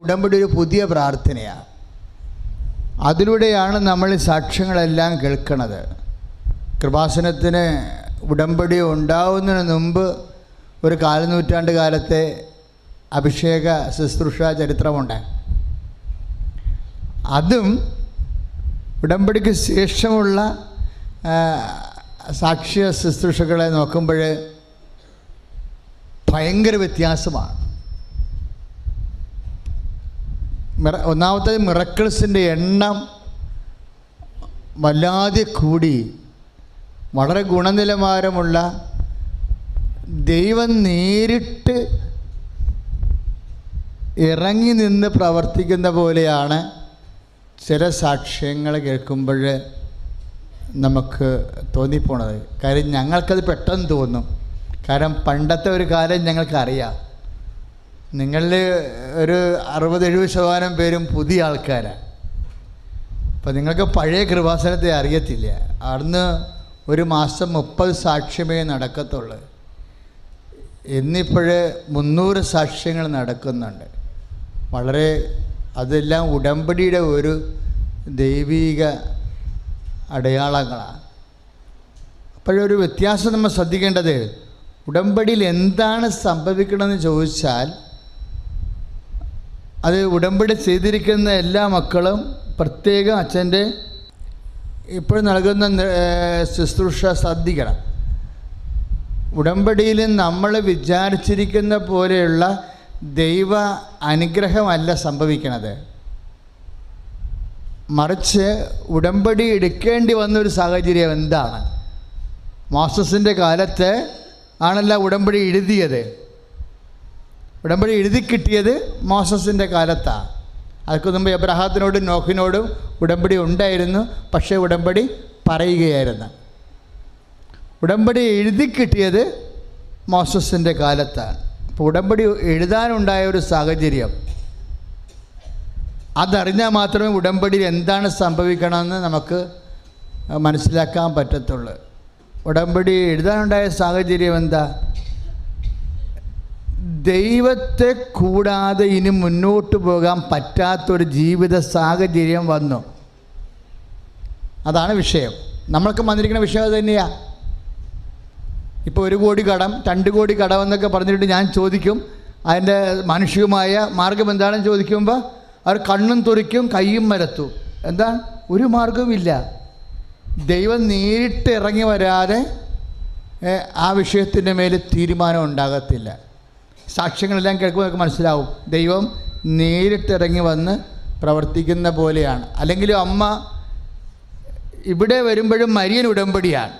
ഉടമ്പടി ഒരു പുതിയ പ്രാർത്ഥനയാണ്. അതിലൂടെയാണ് നമ്മൾ സാക്ഷ്യങ്ങളെല്ലാം കേൾക്കുന്നത്. കൃപാസനത്തിന് ഉടമ്പടി ഉണ്ടാവുന്നതിന് മുമ്പ് ഒരു കാൽനൂറ്റാണ്ട് കാലത്തെ അഭിഷേക ശുശ്രൂഷ ചരിത്രമുണ്ട്. അതും ഉടമ്പടിക്ക് ശേഷമുള്ള സാക്ഷ്യ ശുശ്രൂഷകളെ നോക്കുമ്പോൾ ഭയങ്കര വ്യത്യാസമാണ്. ഒന്നാമത്തെ മിറക്കിൾസിൻ്റെ എണ്ണം വല്ലാതെ കൂടി, വളരെ ഗുണനിലവാരമുള്ള ദൈവം നേരിട്ട് ഇറങ്ങി നിന്ന് പ്രവർത്തിക്കുന്ന പോലെയാണ് ചില സാക്ഷ്യങ്ങൾ കേൾക്കുമ്പോൾ നമുക്ക് തോന്നിപ്പോണത്. കാര്യം ഞങ്ങൾക്കത് പെട്ടെന്ന് തോന്നും. കാരണം പണ്ടത്തെ ഒരു കാലം ഞങ്ങൾക്കറിയാം. നിങ്ങളിൽ ഒരു 60-70% പേരും പുതിയ ആൾക്കാരാണ്. അപ്പോൾ നിങ്ങൾക്ക് പഴയ കൃപാസനത്തെ അറിയത്തില്ല. അന്ന് ഒരു മാസം 30 സാക്ഷ്യമേ നടക്കത്തുള്ളൂ. ഇന്നിപ്പോൾ 300 സാക്ഷ്യങ്ങൾ നടക്കുന്നുണ്ട്. വളരെ അതെല്ലാം ഉടമ്പടിയുടെ ഒരു ദൈവീക അടയാളങ്ങളാണ്. അപ്പോഴൊരു വ്യത്യാസം നമ്മൾ ശ്രദ്ധിക്കേണ്ടത്, ഉടമ്പടിയിൽ എന്താണ് സംഭവിക്കണമെന്ന് ചോദിച്ചാൽ അത് ഉടമ്പടി ചെയ്തിരിക്കുന്ന എല്ലാ മക്കളും പ്രത്യേകം അച്ഛൻ്റെ ഇപ്പോൾ നൽകുന്ന ശുശ്രൂഷ ശ്രദ്ധിക്കണം. ഉടമ്പടിയിൽ നമ്മൾ വിചാരിച്ചിരിക്കുന്ന പോലെയുള്ള ദൈവ അനുഗ്രഹമല്ല സംഭവിക്കണത്. മറിച്ച് ഉടമ്പടി എടുക്കേണ്ടി വന്നൊരു സാഹചര്യം എന്താണ്? മോസസിൻ്റെ കാലത്ത് ആണല്ലോ ഉടമ്പടി എഴുതിയത്. ഉടമ്പടി എഴുതി കിട്ടിയത് മോസസിൻ്റെ കാലത്താണ്. അതിന് മുമ്പ് എബ്രഹാത്തിനോടും നോഹിനോടും ഉടമ്പടി ഉണ്ടായിരുന്നു, പക്ഷേ ഉടമ്പടി പറയുകയായിരുന്നു. ഉടമ്പടി എഴുതി കിട്ടിയത് മോസസിൻ്റെ കാലത്താണ്. അപ്പോൾ ഉടമ്പടി എഴുതാനുണ്ടായ ഒരു സാഹചര്യം അതറിഞ്ഞാൽ മാത്രമേ ഉടമ്പടിയിൽ എന്താണ് സംഭവിക്കണമെന്ന് നമുക്ക് മനസ്സിലാക്കാൻ പറ്റത്തുള്ളൂ. ഉടമ്പടി എഴുതാനുണ്ടായ സാഹചര്യം എന്താ? ദൈവത്തെ കൂടാതെ ഇനി മുന്നോട്ട് പോകാൻ പറ്റാത്തൊരു ജീവിത സാഹചര്യം വന്നു. അതാണ് വിഷയം. നമ്മൾക്ക് വന്നിരിക്കുന്ന വിഷയം അത് തന്നെയാണ്. ഇപ്പോൾ 1 കോടി കടം, 2 കോടി കടം എന്നൊക്കെ പറഞ്ഞിട്ട് ഞാൻ ചോദിക്കും, അതിൻ്റെ മാനുഷികമായ മാർഗം എന്താണെന്ന് ചോദിക്കുമ്പോൾ അവർ കണ്ണും തുറിക്കും, കയ്യും മരത്തും. എന്താ? ഒരു മാർഗവുമില്ല. ദൈവം നേരിട്ട് ഇറങ്ങി വരാതെ ആ വിഷയത്തിൻ്റെ മേൽ തീരുമാനം ഉണ്ടാകത്തില്ല. സാക്ഷ്യങ്ങളെല്ലാം കേൾക്കുമ്പോൾ നമുക്ക് മനസ്സിലാവും, ദൈവം നേരിട്ടിറങ്ങി വന്ന് പ്രവർത്തിക്കുന്ന പോലെയാണ്. അല്ലെങ്കിലും അമ്മ ഇവിടെ വരുമ്പോഴും മരിയൻ ഉടമ്പടിയാണ്.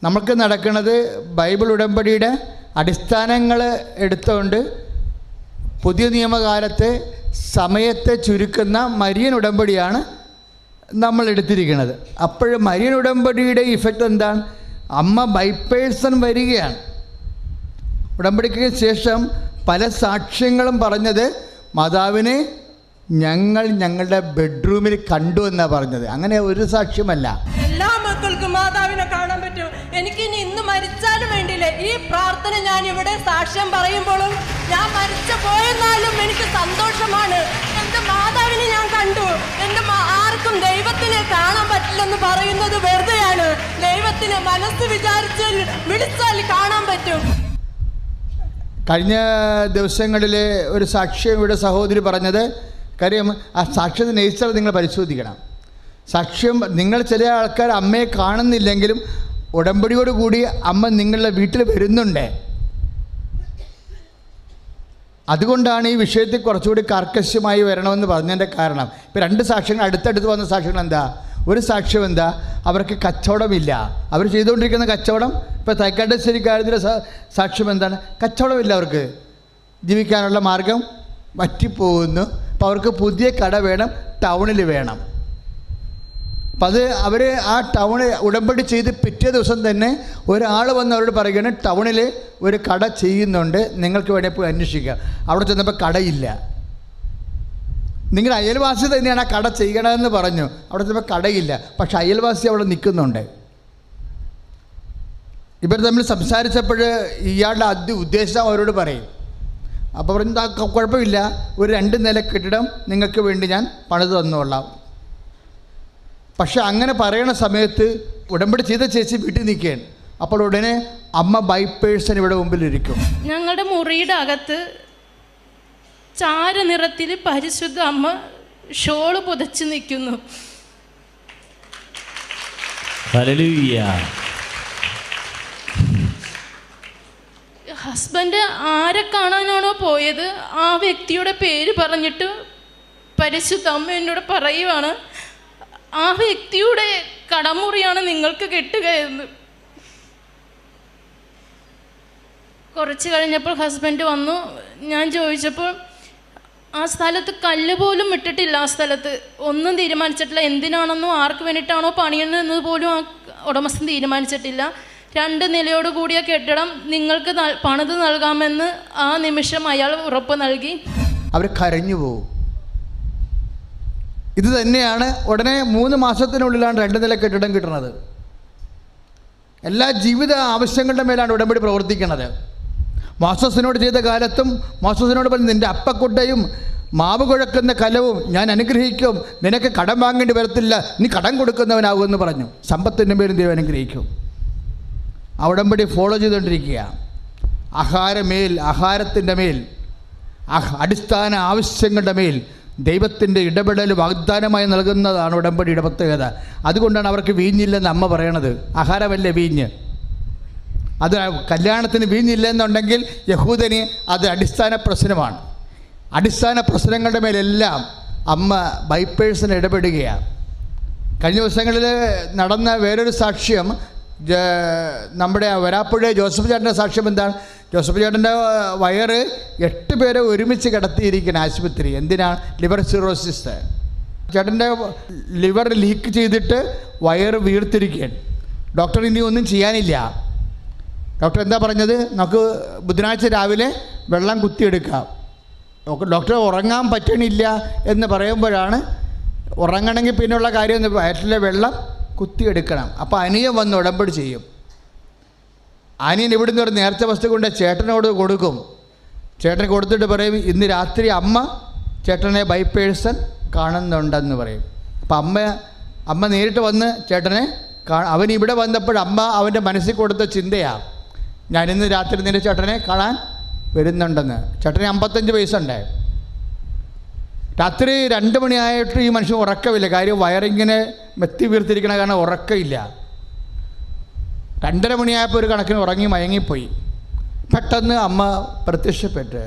നമുക്ക് നടക്കുന്നത് ബൈബിൾ ഉടമ്പടിയുടെ അടിസ്ഥാനങ്ങൾ എടുത്തുകൊണ്ട് പുതിയ നിയമകാലത്തെ സമയത്തെ ചുരുക്കുന്ന മരിയൻ ഉടമ്പടിയാണ് നമ്മൾ എടുത്തിരിക്കുന്നത്. അപ്പോഴും മരിയൻ ഉടമ്പടിയുടെ ഇഫക്റ്റ് എന്താണ്? അമ്മ ബൈ പേഴ്സൺ വരികയാണ്. ഉടമ്പടിക്ക് ശേഷം പല സാക്ഷ്യങ്ങളും പറഞ്ഞത് മാതാവിനെ ഞങ്ങൾ ഞങ്ങളുടെ ബെഡ്റൂമിൽ കണ്ടു എന്നാണ് പറഞ്ഞത്. അങ്ങനെ ഒരു സാക്ഷ്യമല്ല. എല്ലാ മക്കൾക്കും മാതാവിനെ കാണാൻ പറ്റും. എനിക്ക് ഇന്ന് മരിച്ചാലും വേണ്ടിയില്ല, ഈ പ്രാർത്ഥന ഞാൻ ഇവിടെ സാക്ഷ്യം പറയുമ്പോഴും ഞാൻ മരിച്ചു പോയെന്നാലും എനിക്ക് സന്തോഷമാണ്. എൻ്റെ മാതാവിനെ ഞാൻ കണ്ടു. എൻ്റെ ആർക്കും ദൈവത്തിനെ കാണാൻ പറ്റില്ലെന്ന് പറയുന്നത് വെറുതെയാണ്. ദൈവത്തിനെ മനസ്സ് വിചാരിച്ചാൽ വിളിച്ചാൽ കാണാൻ പറ്റും. കഴിഞ്ഞ ദിവസങ്ങളിൽ ഒരു സാക്ഷ്യം ഇവിടെ സഹോദരി പറഞ്ഞത്, കാര്യം ആ സാക്ഷ്യത്തെ നേച്ചർ നിങ്ങൾ പരിശോധിക്കണം. സാക്ഷ്യം നിങ്ങൾ ചില ആൾക്കാർ അമ്മയെ കാണുന്നില്ലെങ്കിലും ഉടമ്പടിയോടുകൂടി അമ്മ നിങ്ങളുടെ വീട്ടിൽ വരുന്നുണ്ട്. അതുകൊണ്ടാണ് ഈ വിഷയത്തിൽ കുറച്ചുകൂടി കർക്കശമായി വരണമെന്ന് പറഞ്ഞതിൻ്റെ കാരണം. ഇപ്പോൾ 2 സാക്ഷ്യങ്ങൾ അടുത്തടുത്ത് വന്ന സാക്ഷ്യങ്ങൾ എന്താ? ഒരു സാക്ഷ്യം എന്താ? അവർക്ക് കച്ചവടമില്ല. അവർ ചെയ്തുകൊണ്ടിരിക്കുന്ന കച്ചവടം, ഇപ്പോൾ തൈക്കാട്ടുശ്ശേരിക്കാരുടെ സാക്ഷ്യം എന്താണ്? കച്ചവടമില്ല, അവർക്ക് ജീവിക്കാനുള്ള മാർഗം വറ്റിപ്പോകുന്നു. അപ്പോൾ അവർക്ക് പുതിയ കട വേണം, ടൗണിൽ വേണം. അപ്പം അത് അവർ ആ ടൗണിൽ ഉടമ്പടി ചെയ്ത് പിറ്റേ ദിവസം തന്നെ ഒരാൾ വന്ന് അവരോട് പറയുകയാണ്, ടൗണിൽ ഒരു കട ചെയ്യുന്നുണ്ട്, നിങ്ങൾക്ക് വേണേൽ പോയി അന്വേഷിക്കാം. അവിടെ ചെന്നപ്പോൾ കടയില്ല. നിങ്ങളുടെ അയൽവാസി തന്നെയാണ് ആ കട ചെയ്യണമെന്ന് പറഞ്ഞു. അവിടെ ചെന്നപ്പോൾ കടയില്ല, പക്ഷെ അയൽവാസി അവിടെ നിൽക്കുന്നുണ്ട്. ഇവർ തമ്മിൽ സംസാരിച്ചപ്പോൾ ഇയാളുടെ ഉദ്ദേശം അവരോട് പറയും, അപ്പോൾ പറഞ്ഞു കുഴപ്പമില്ല, ഒരു 2 നില കെട്ടിടം നിങ്ങൾക്ക് വേണ്ടി ഞാൻ പണിത് തന്നോളാം. പക്ഷെ അങ്ങനെ പറയണ സമയത്ത് ഉടമ്പടി ചെയ്ത ചേച്ചി വീട്ടിൽ നിൽക്കുകയാണ്. അപ്പോൾ ഉടനെ അമ്മ ബൈ പേഴ്സൺ ഇവിടെ മുമ്പിലിരിക്കും. ഞങ്ങളുടെ മുറിയുടെ അകത്ത് ചാരനിറത്തിൽ പരിശുദ്ധ അമ്മ ഷോള് പുതച്ച് നിൽക്കുന്നു. ഹല്ലേലൂയ. ഹസ്ബൻഡ് ആരെ കാണാനാണോ പോയത് ആ വ്യക്തിയുടെ പേര് പറഞ്ഞിട്ട് പരിശുദ്ധ അമ്മ എന്നോട് പറയുവാണ്, ആ വ്യക്തിയുടെ കടമുറിയാണ് നിങ്ങൾക്ക് കിട്ടുക എന്ന്. കുറച്ച് കഴിഞ്ഞപ്പോൾ ഹസ്ബൻഡ് വന്നു. ഞാൻ ചോദിച്ചപ്പോൾ ആ സ്ഥലത്ത് കല്ല് പോലും ഇട്ടിട്ടില്ല, ആ സ്ഥലത്ത് ഒന്നും തീരുമാനിച്ചിട്ടില്ല. എന്തിനാണെന്നോ ആർക്ക് വേണ്ടിയിട്ടാണോ പണിയുന്നതെന്നത് പോലും ആ ഉടമസ്ഥൻ തീരുമാനിച്ചിട്ടില്ല. 2 നിലയോട് കൂടിയ കെട്ടിടം നിങ്ങൾക്ക് പണിത് നൽകാമെന്ന് ആ നിമിഷം അയാൾ ഉറപ്പ് നൽകി. അവർ കരഞ്ഞു പോകും. ഇത് തന്നെയാണ് ഉടനെ 3 മാസത്തിനുള്ളിലാണ് 2 നില കെട്ടിടം കിട്ടുന്നത്. എല്ലാ ജീവിത ആവശ്യങ്ങളുടെ മേലാണ് ഉടമ്പടി പ്രവർത്തിക്കുന്നത്. മോസസിനോട് ചെയ്ത കാലത്തും മോസസിനോട് പറഞ്ഞു, നിൻ്റെ അപ്പക്കുട്ടയും മാവ് കുഴക്കുന്ന കലവും ഞാൻ അനുഗ്രഹിക്കും, നിനക്ക് കടം വാങ്ങേണ്ടി വരത്തില്ല, നീ കടം കൊടുക്കുന്നവനാകുമെന്ന് പറഞ്ഞു. സമ്പത്തിൻ്റെ പേരും ദൈവം അനുഗ്രഹിക്കും. ആ ഉടമ്പടി ഫോളോ ചെയ്തുകൊണ്ടിരിക്കുക. ആഹാരത്തിൻ്റെ മേൽ, അടിസ്ഥാന ആവശ്യങ്ങളുടെ മേൽ ദൈവത്തിൻ്റെ ഇടപെടൽ വാഗ്ദാനമായി നൽകുന്നതാണ് ഉടമ്പടിയുടെ പ്രത്യേകത. അതുകൊണ്ടാണ് അവർക്ക് വീഞ്ഞില്ലെന്ന് അമ്മ പറയണത്. ആഹാരമല്ലേ വീഞ്ഞ്. അത് കല്യാണത്തിന് വീഞ്ഞില്ലെന്നുണ്ടെങ്കിൽ യഹൂദന് അത് അടിസ്ഥാന പ്രശ്നമാണ്. അടിസ്ഥാന പ്രശ്നങ്ങളുടെ മേലെല്ലാം അമ്മ ബൈ പേഴ്സൺ ഇടപെടുകയാണ്. കഴിഞ്ഞ ദിവസങ്ങളിൽ നടന്ന വേറൊരു സാക്ഷ്യം, നമ്മുടെ വരാപ്പുഴ ജോസഫ് ചേട്ടൻ്റെ സാക്ഷ്യം എന്താണ്? ജോസഫ് ചേട്ടൻ്റെ വയറ് 8 പേരെ ഒരുമിച്ച് കിടത്തിയിരിക്കുന്ന ആശുപത്രി. എന്തിനാണ്? Liver cirrhosis. ചേട്ടൻ്റെ ലിവർ ലീക്ക് ചെയ്തിട്ട് വയറ് വീർത്തിരിക്കുകയാണ്. ഡോക്ടർ ഇനി ഒന്നും ചെയ്യാനില്ല. ഡോക്ടർ എന്താ പറഞ്ഞത്? നമുക്ക് ബുധനാഴ്ച രാവിലെ വെള്ളം കുത്തിയെടുക്കാം. ഡോക്ടർ ഉറങ്ങാൻ പറ്റണില്ല എന്ന് പറയുമ്പോഴാണ്, ഉറങ്ങണമെങ്കിൽ പിന്നെയുള്ള കാര്യം വയറ്റിലെ വെള്ളം കുത്തിയെടുക്കണം. അപ്പോൾ അനിയൻ വന്ന് ഉടമ്പടി ചെയ്യും. അനിയൻ ഇവിടുന്ന് ഒരു നേർച്ച വസ്തു കൊണ്ട് ചേട്ടനോട് കൊടുക്കും. ചേട്ടൻ കൊടുത്തിട്ട് പറയും, ഇന്ന് രാത്രി അമ്മ ചേട്ടനെ ബൈ പേഴ്സൺ കാണുന്നുണ്ടെന്ന് പറയും. അപ്പം അമ്മ നേരിട്ട് വന്ന് ചേട്ടനെ അവൻ ഇവിടെ വന്നപ്പോൾ അമ്മ അവൻ്റെ മനസ്സിൽ കൊടുത്ത ചിന്തയാണ്, ഞാനിന്ന് രാത്രി നിൻ്റെ ചേട്ടനെ കാണാൻ വരുന്നുണ്ടെന്ന്. ചേട്ടന് 55 വയസ്സുണ്ട്. രാത്രി 2 മണിയായിട്ട് ഈ മനുഷ്യൻ ഉറക്കമില്ല. കാര്യം വയറിങ്ങനെ മെത്തി വീർത്തിരിക്കണ കാരണം ഉറക്കമില്ല. 2:30 മണിയായപ്പോൾ ഒരു കണക്കിന് ഉറങ്ങി മയങ്ങിപ്പോയി. പെട്ടെന്ന് അമ്മ പ്രത്യക്ഷപ്പെട്ട്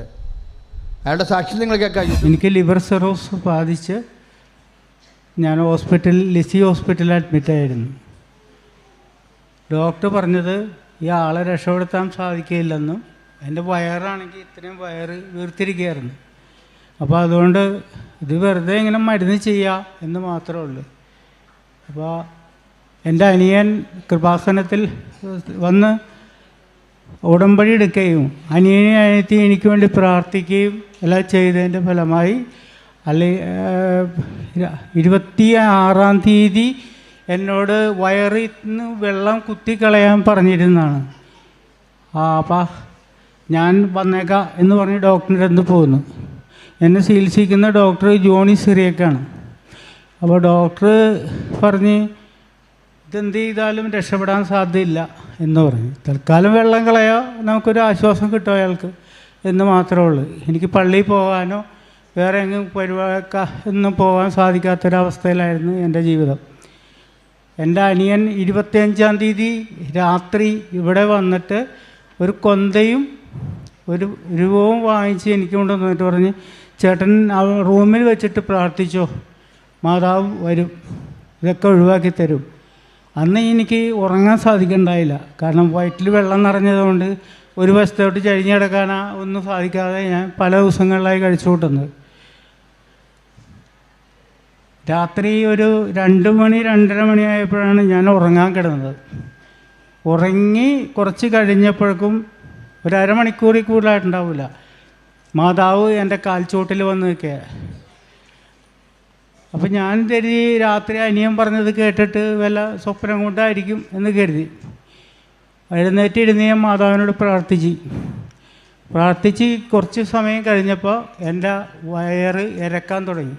അയാളുടെ സാക്ഷി നിങ്ങൾ കേൾക്കാം. എനിക്ക് ലിവർ സിറോസ് ബാധിച്ച് ഞാൻ ലിസി ഹോസ്പിറ്റലിൽ അഡ്മിറ്റായിരുന്നു. ഡോക്ടർ പറഞ്ഞത് ഈ ആളെ രക്ഷപ്പെടുത്താൻ സാധിക്കില്ലെന്നും എൻ്റെ വയറാണെങ്കിൽ ഇത്രയും വയറ് വീർത്തിരിക്കുകയായിരുന്നു. അപ്പോൾ അതുകൊണ്ട് ഇത് വെറുതെ ഇങ്ങനെ മരുന്ന് ചെയ്യുക എന്ന് മാത്രമേ ഉള്ളൂ. അപ്പോൾ എൻ്റെ അനിയൻ കൃപാസനത്തിൽ വന്ന് ഉടമ്പടി എടുക്കുകയും അനിയനെത്തി എനിക്ക് വേണ്ടി പ്രാർത്ഥിക്കുകയും എല്ലാം ചെയ്തതിൻ്റെ ഫലമായി 26-ാം തീയതി എന്നോട് വയറിൽ നിന്ന് വെള്ളം കുത്തിക്കളയാൻ പറഞ്ഞിരുന്നതാണ്. അപ്പം ഞാൻ വന്നേക്കാം എന്ന് പറഞ്ഞ് ഡോക്ടറിൻ്റെ അടുത്ത് പോന്നു. എന്നെ ചികിത്സിക്കുന്ന ഡോക്ടർ ജോണി സിറിയക്കാണ്. അപ്പോൾ ഡോക്ടർ പറഞ്ഞ് ഇതെന്ത് ചെയ്താലും രക്ഷപ്പെടാൻ സാധ്യതയില്ല എന്ന് പറഞ്ഞു. തൽക്കാലം വെള്ളം കളയാൻ നമുക്കൊരു ആശ്വാസം കിട്ടും അയാൾക്ക് എന്ന് മാത്രമേ ഉള്ളൂ. എനിക്ക് പള്ളിയിൽ പോകാനോ വേറെ എങ്ങും ഒന്നും പോകാൻ സാധിക്കാത്തൊരവസ്ഥയിലായിരുന്നു എൻ്റെ ജീവിതം. എൻ്റെ അനിയൻ 25-ാം തീയതി രാത്രി ഇവിടെ വന്നിട്ട് ഒരു കൊന്തയും ഒരു രൂപവും വാങ്ങിച്ച് എനിക്ക് കൊണ്ടുവന്നിട്ട് പറഞ്ഞ്, ചേട്ടൻ റൂമിൽ വെച്ചിട്ട് പ്രാർത്ഥിച്ചോ, മാതാവ് വരും, ഇതൊക്കെ ഒഴിവാക്കി തരും. അന്ന് എനിക്ക് ഉറങ്ങാൻ സാധിക്കണ്ടായില്ല. കാരണം വയറ്റിൽ വെള്ളം നിറഞ്ഞതുകൊണ്ട് ഒരു വശത്തോട്ട് ചരിഞ്ഞ് കിടക്കാനാ ഒന്നും സാധിക്കാതെ ഞാൻ പല ദിവസങ്ങളിലായി കഴിച്ചു കൂട്ടുന്നത്. രാത്രി ഒരു 2 മണി 2:30 മണിയായപ്പോഴാണ് ഞാൻ ഉറങ്ങാൻ കിടന്നത്. ഉറങ്ങി കുറച്ച് കഴിഞ്ഞപ്പോഴേക്കും ഒരു അരമണിക്കൂറിൽ കൂടുതലായിട്ടുണ്ടാവില്ല, മാതാവ് എൻ്റെ കാൽച്ചോട്ടിൽ വന്ന് നിൽക്കുക. അപ്പം ഞാൻ കരുതി രാത്രി അനിയൻ പറഞ്ഞത് കേട്ടിട്ട് വല്ല സ്വപ്നം കൊണ്ടായിരിക്കും എന്ന് കരുതി എഴുന്നേറ്റിരുന്ന് ഞാൻ മാതാവിനോട് പ്രാർത്ഥിച്ചു. പ്രാർത്ഥിച്ച് കുറച്ച് സമയം കഴിഞ്ഞപ്പോൾ എൻ്റെ വയറ് ഇരക്കാൻ തുടങ്ങി.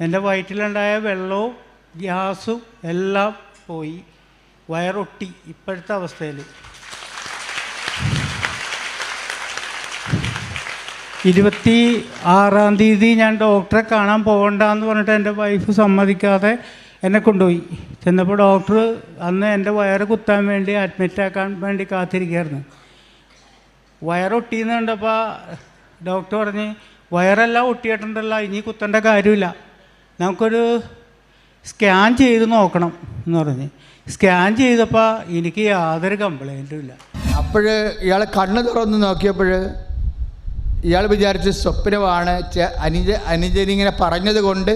എൻ്റെ വയറ്റിലുണ്ടായ വെള്ളവും ഗ്യാസും എല്ലാം പോയി, വയറൊട്ടി. ഇപ്പോഴത്തെ അവസ്ഥയിൽ 26-ാം തീയതി ഞാൻ ഡോക്ടറെ കാണാൻ പോകണ്ടെന്ന് പറഞ്ഞിട്ട് എൻ്റെ വൈഫ് സമ്മതിക്കാതെ എന്നെ കൊണ്ടുപോയി. ചെന്നപ്പോൾ ഡോക്ടർ അന്ന് എൻ്റെ വയറ് കുത്താൻ വേണ്ടി അഡ്മിറ്റാക്കാൻ വേണ്ടി കാത്തിരിക്കുകയായിരുന്നു. വയറൊട്ടിയെന്ന് കണ്ടപ്പോൾ ഡോക്ടർ പറഞ്ഞ് വയറെല്ലാം ഒട്ടിയിട്ടുണ്ടല്ലോ, ഇനി കുത്തേണ്ട കാര്യമില്ല, നമുക്കൊരു സ്കാൻ ചെയ്ത് നോക്കണം എന്ന് പറഞ്ഞ്. സ്കാൻ ചെയ്തപ്പോൾ എനിക്ക് യാതൊരു കംപ്ലൈൻറ്റും ഇല്ല. അപ്പോൾ ഇയാൾ കണ്ണ് തുറന്ന് നോക്കിയപ്പോൾ ഇയാൾ വിചാരിച്ച് സ്വപ്നമാണ്, അനുജനിങ്ങനെ പറഞ്ഞത് കൊണ്ട്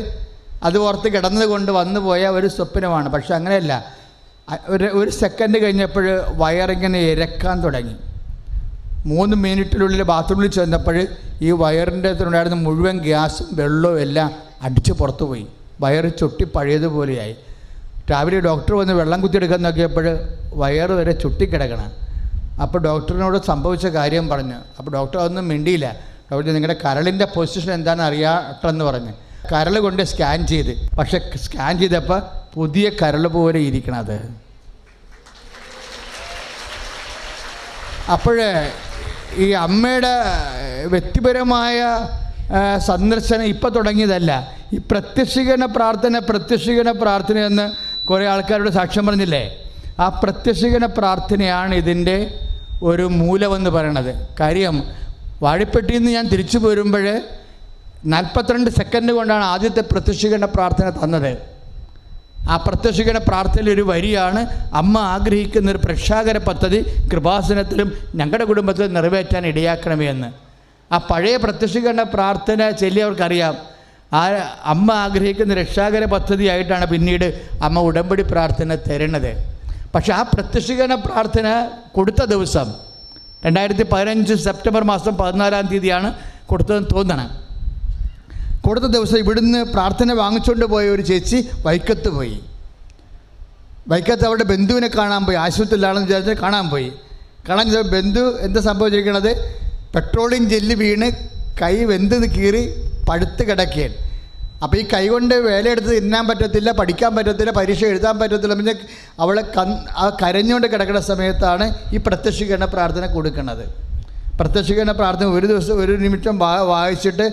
അത് ഓർത്ത് കിടന്നത് കൊണ്ട് വന്നു പോയ ഒരു സ്വപ്നമാണ്. പക്ഷെ അങ്ങനെയല്ല. ഒരു സെക്കൻഡ് കഴിഞ്ഞപ്പോൾ വയറിങ്ങനെ ഇരക്കാൻ തുടങ്ങി. 3 മിനിറ്റിനുള്ളിൽ ബാത്റൂമിൽ ചെന്നപ്പോൾ ഈ വയറിൻ്റെ ഉണ്ടായിരുന്ന മുഴുവൻ ഗ്യാസും വെള്ളവും എല്ലാം അടിച്ച് പുറത്തു പോയി. വയറ് ചുട്ടി പഴയതുപോലെയായി. രാവിലെ ഡോക്ടർ വന്ന് വെള്ളം കുത്തിയെടുക്കാൻ നോക്കിയപ്പോൾ വയറ് വരെ ചുട്ടിക്കിടക്കണം. അപ്പോൾ ഡോക്ടറിനോട് സംഭവിച്ച കാര്യം പറഞ്ഞു. അപ്പോൾ ഡോക്ടർ അതൊന്നും മിണ്ടിയില്ല. ഡോക്ടർ നിങ്ങളുടെ കരളിൻ്റെ പൊസിഷൻ എന്താണെന്ന് അറിയാട്ടെന്ന് പറഞ്ഞ് കരൾ കൊണ്ട് സ്കാൻ ചെയ്ത്. പക്ഷെ സ്കാൻ ചെയ്തപ്പോൾ പുതിയ കരൾ പോലെ ഇരിക്കണത്. അപ്പോൾ ഈ അമ്മയുടെ വ്യക്തിപരമായ സന്ദർശനം ഇപ്പോൾ തുടങ്ങിയതല്ല. ഈ പ്രത്യക്ഷീകരണ പ്രാർത്ഥന എന്ന് കുറേ ആൾക്കാരോട് സാക്ഷ്യം പറഞ്ഞില്ലേ? ആ പ്രത്യക്ഷീകരണ പ്രാർത്ഥനയാണ് ഇതിൻ്റെ ഒരു മൂലമെന്ന് പറയണത്. കാര്യം വാഴപ്പെട്ടിയിൽ നിന്ന് ഞാൻ തിരിച്ചു പോരുമ്പോൾ 42 സെക്കൻഡ് കൊണ്ടാണ് ആദ്യത്തെ പ്രത്യക്ഷീകരണ പ്രാർത്ഥന തന്നത്. ആ പ്രത്യക്ഷീകരണ പ്രാർത്ഥനയിൽ ഒരു വരിയാണ്, അമ്മ ആഗ്രഹിക്കുന്ന ഒരു പ്രക്ഷാകര പദ്ധതി കൃപാസനത്തിലും ഞങ്ങളുടെ കുടുംബത്തിലും നിറവേറ്റാൻ ഇടയാക്കണമേ എന്ന്. ആ പഴയ പ്രത്യക്ഷീകരണ പ്രാർത്ഥന ചൊല്ലിയവർക്കറിയാം. ആ അമ്മ ആഗ്രഹിക്കുന്ന രക്ഷാകര പദ്ധതിയായിട്ടാണ് പിന്നീട് അമ്മ ഉടമ്പടി പ്രാർത്ഥന തരുന്നത്. പക്ഷെ ആ പ്രത്യക്ഷീകരണ പ്രാർത്ഥന കൊടുത്ത ദിവസം 2015 സെപ്റ്റംബർ മാസം 14-ാം തീയതിയാണ് കൊടുത്തതെന്ന് തോന്നണം. കൊടുത്ത ദിവസം ഇവിടുന്ന് പ്രാർത്ഥന വാങ്ങിച്ചുകൊണ്ട് പോയ ഒരു ചേച്ചി വൈക്കത്ത് പോയി. വൈക്കത്ത് അവരുടെ ബന്ധുവിനെ കാണാൻ പോയി. ആശുപത്രിയിലാണെന്ന് വിചാരിച്ച് കാണാൻ പോയി. കാണാൻ ബന്ധു എന്താ സംഭവിച്ചിരിക്കണത്? പെട്രോളിയം ജെല്ല് വീണ് കൈ വെന്ത് കീറി പഴുത്ത് കിടക്കുകയാണ്. അപ്പോൾ ഈ കൈ കൊണ്ട് വേലയെടുത്ത് തിന്നാൻ പറ്റത്തില്ല, പഠിക്കാൻ പറ്റത്തില്ല, പരീക്ഷ എഴുതാൻ പറ്റത്തില്ല. പിന്നെ അവളെ കരഞ്ഞുകൊണ്ട് കിടക്കുന്ന സമയത്താണ് ഈ പ്രത്യക്ഷീകരണ പ്രാർത്ഥന കൊടുക്കുന്നത്. പ്രത്യക്ഷീകരണ പ്രാർത്ഥന ഒരു ദിവസം ഒരു നിമിഷം വായിച്ചിട്ട്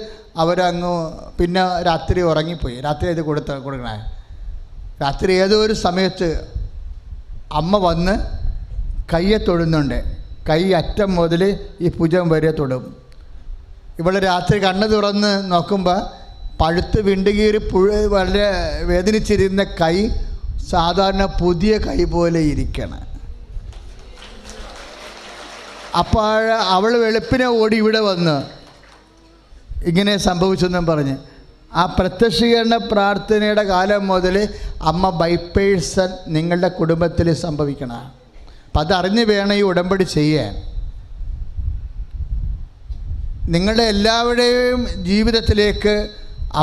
അവരങ്ങ് പിന്നെ രാത്രി ഉറങ്ങിപ്പോയി. രാത്രി ഇത് കൊടുക്കണേ. രാത്രി ഏതോ ഒരു സമയത്ത് അമ്മ വന്ന് കയ്യെ തൊടുന്നുണ്ട്. കൈ അറ്റം മുതൽ ഈ ഭുജം വരെ തൊടും. ഇവൾ രാത്രി കണ്ണ് തുറന്ന് നോക്കുമ്പോൾ പഴുത്ത് വിണ്ടുകീറി വളരെ വേദനിച്ചിരുന്ന കൈ സാധാരണ പുതിയ കൈ പോലെ ഇരിക്കണം. അപ്പോൾ അവൾ വെളുപ്പിനെ ഓടി ഇവിടെ വന്ന് ഇങ്ങനെ സംഭവിച്ചെന്നും പറഞ്ഞ് ആ പ്രത്യക്ഷീകരണ പ്രാർത്ഥനയുടെ കാലം മുതൽ അമ്മ ബൈപ്പേഴ്സൺ നിങ്ങളുടെ കുടുംബത്തിൽ സംഭവിക്കണം. അപ്പം അതറിഞ്ഞ് വേണം ഈ ഉടമ്പടി ചെയ്യാൻ. നിങ്ങളുടെ എല്ലാവരുടെയും ജീവിതത്തിലേക്ക്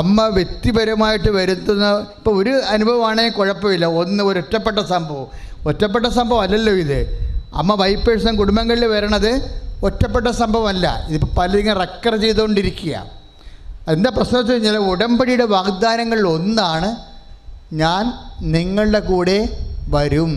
അമ്മ വ്യക്തിപരമായിട്ട് വരുത്തുന്ന ഇപ്പോൾ ഒരു അനുഭവമാണെങ്കിൽ കുഴപ്പമില്ല. ഒരു ഒറ്റപ്പെട്ട സംഭവം അല്ലല്ലോ ഇത്. അമ്മ ബൈപ്പേഴ്സൺ കുടുംബങ്ങളിൽ വരണത് ഒറ്റപ്പെട്ട സംഭവമല്ല. ഇതിപ്പോൾ പലരും റെക്കർ ചെയ്തുകൊണ്ടിരിക്കുക. അതിൻ്റെ പ്രശ്നം വെച്ച് കഴിഞ്ഞാൽ ഉടമ്പടിയുടെ വാഗ്ദാനങ്ങളിൽ ഒന്നാണ്, ഞാൻ നിങ്ങളുടെ കൂടെ വരും.